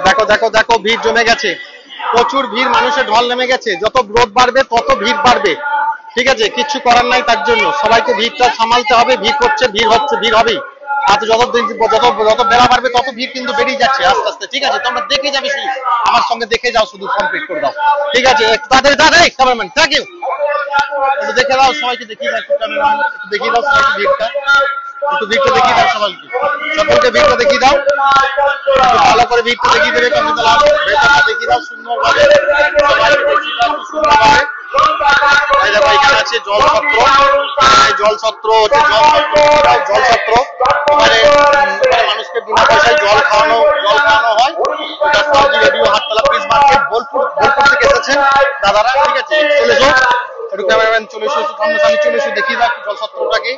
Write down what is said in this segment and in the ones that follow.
দেখো দেখো দেখো ভিড় জমে গেছে, প্রচুর ভিড়, মানুষের ঢল নেমে গেছে। যত রোদ বাড়বে তত ভিড় বাড়বে, ঠিক আছে, কিচ্ছু করার নাই। তার জন্য সবাইকে ভিড়টা সামালতে হবে। ভিড় করছে, ভিড় হচ্ছে, ভিড় হবেই। আর যত যত বেলা বাড়বে তত ভিড় কিন্তু বেরিয়ে যাচ্ছে আস্তে আস্তে, ঠিক আছে। তোমরা দেখে যাবে, শুধু আমার সঙ্গে দেখে যাও, শুধু কমপ্লিট করে দাও, ঠিক আছে। তাদের দাঁড়াই ক্যামেরাম্যান, থ্যাংক ইউ। একটু দেখে দাও, সবাইকে দেখিয়ে দাও, ক্যামেরাম্যান একটু দেখিয়ে দাও সবাইকে ভিড়টা, একটু ভিড়টা দেখিয়ে দাও সবাইকে, সকলকে ভিড়টা দেখিয়ে দাও, ভালো করে ভিড়টা দেখিয়ে দেবে। ভেতরটা দেখিয়ে দাও সুন্দরভাবে, সুন্দরভাবে। এই দেখো এখানে আছে জল ছত্র, জল ছত্র হচ্ছে জল ছত্র, এখানে মানুষকে বিনা পয়সায় জল খাওয়ানো হয়। Radio Hattala fish market, Bolpur থেকে এসেছেন দাদারা, ঠিক আছে। চলে এসো একটু, ক্যামেরাম্যান চলে এসো, সামনে চলে এসো, দেখিয়ে দাও জল ছত্রটাকে,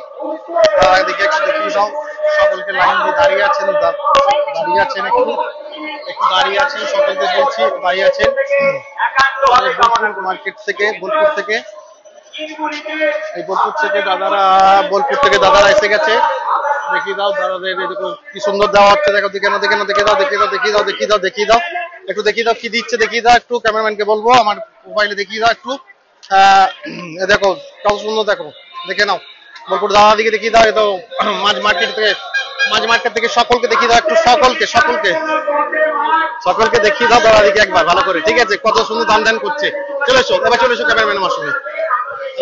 দেখে একটু দেখিয়ে দাও। সকলকে লাইন দিয়ে দাঁড়িয়ে আছেন একটু দাঁড়িয়ে আছেন, সকলকে বলছি দাঁড়িয়ে আছেন। মার্কেট থেকে, বোলপুর থেকে দাদারা এসে গেছে, দেখিয়ে দাও দাদাদের। দেখো কি সুন্দর দেওয়া হচ্ছে, দেখো দেখে দাও, দেখিয়ে দাও একটু, দেখিয়ে দাও কি দিচ্ছে, দেখিয়ে দাও একটু। ক্যামেরাম্যানকে বলবো আমার মোবাইলে দেখিয়ে দাও একটু। দেখো কত সুন্দর, দেখো দেখে নাও। বোলপুর দাদা দিকে দেখিয়ে দাও। তো মাঝ মার্কেট থেকে সকলকে দেখিয়ে দাও একটু, সকলকে দেখিয়ে দাও দাদা দিকে একবার ভালো করে, ঠিক আছে। কত সুন্দর দান করছে। চলে এসো এবার, চলে এসো ক্যামেরাম্যান আমার সঙ্গে,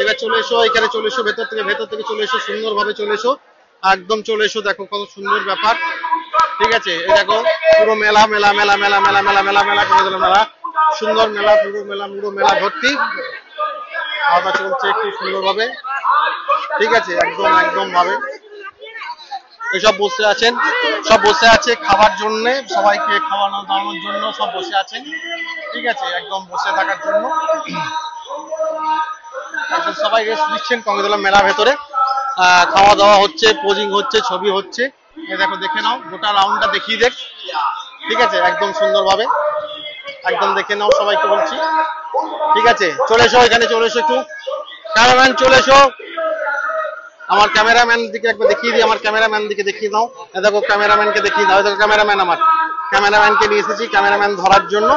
এবার চলে এসো এখানে, চলে এসো ভেতর থেকে চলে এসো, সুন্দরভাবে চলে এসো, একদম চলে এসো। দেখো কত সুন্দর ব্যাপার, ঠিক আছে। এই দেখো পুরো মেলা, সুন্দর মেলা, পুরো মেলা ভর্তি, খাওয়া চলছে একটু সুন্দরভাবে, ঠিক আছে। একদম ভাবে এসব সব বসে আছে খাবার জন্য, সবাইকে খাওয়ানো দাওয়ানোর জন্য সব বসে আছেন, ঠিক আছে। একদম বসে থাকার জন্য সবাই রেস্ট দিচ্ছেন কংগ্রেস মেলার ভেতরে। খাওয়া দাওয়া হচ্ছে, পোজিং হচ্ছে, ছবি হচ্ছে। দেখো দেখে নাও, গোটা রাউন্ডটা দেখিয়ে দেখ, ঠিক আছে। একদম সুন্দরভাবে একদম দেখে নাও, সবাইকে বলছি, ঠিক আছে। চলে এসো এখানে, চলে এসো একটু, ক্যামেরাম্যান চলে এসো। আমার ক্যামেরাম্যান দিকে একবার দেখিয়ে দিই, আমার ক্যামেরাম্যান দিকে দেখিয়ে দাও। দেখো ক্যামেরাম্যানকে দেখিয়ে দাও, দেখো ক্যামেরাম্যান, আমার ক্যামেরাম্যানকে নিয়ে এসেছি ক্যামেরাম্যান ধরার জন্য।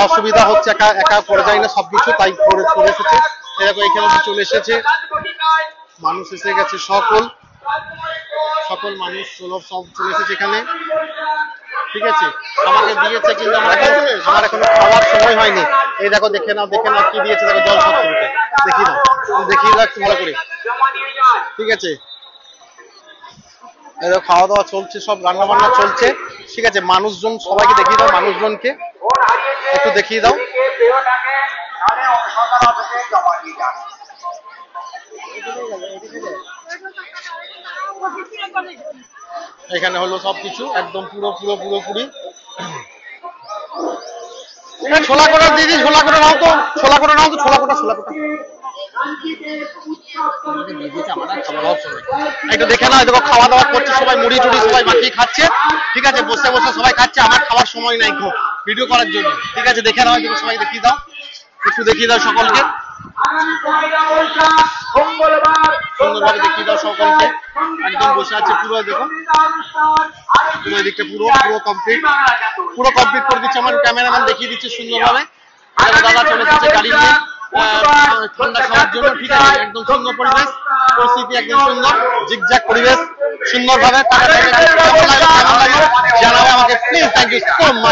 অসুবিধা হচ্ছে, একা করে যায় না সবকিছু, তাই করে এসেছে। দেখো এখানে চলে এসেছে মানুষ, এসে গেছে সকল মানুষ সব চলে এসেছে এখানে, ঠিক আছে। আমাকে দিয়েছে কিন্তু আমার এখনো খাওয়ার সময় হয়নি। এই দেখো দেখে নাও কি দিয়েছে, দেখো জল ছত্রতে দেখিয়ে দাও একটু ভালো করে, ঠিক আছে। খাওয়া দাওয়া চলছে, সব রান্না বান্না চলছে, ঠিক আছে। মানুষজন সবাইকে দেখিয়ে দাও, মানুষজনকে একটু দেখিয়ে দাও। এখানে হলো সবকিছু একদম পুরোপুরি। ছোলা কোটা দিদি, ছোলা কোটা নাও তো, ছোলা কোটা একটু দেখে নাও। দেখো খাওয়া দাওয়া করছে সবাই, মুড়ি টুড়ি সবাই মাখিয়ে খাচ্ছে, ঠিক আছে। বসে সবাই খাচ্ছে, আমার খাওয়ার সময় নাই খুব ভিডিও করার জন্য, ঠিক আছে। দেখে নাও, দেখো সবাই দেখিয়ে দাও, একটু দেখিয়ে দাও সকলকে, সুন্দরভাবে দেখিয়ে দাও সকলকে। একদম বসে আছে পুরো, দেখো পুরো এদিকটা পুরো কমপ্লিট করে দিচ্ছে আমার ক্যামেরাম্যান, দেখিয়ে দিচ্ছে সুন্দরভাবে। দাদা চলে এসেছে গাড়ি নিয়ে ঠান্ডা খাওয়ার জন্য, ঠিক আছে। একদম সুন্দর পরিস্থিতি, একদম সুন্দর জিগজ্যাগ পরিবেশ, সুন্দরভাবে জানাবে আমাকে please. Thank you so much.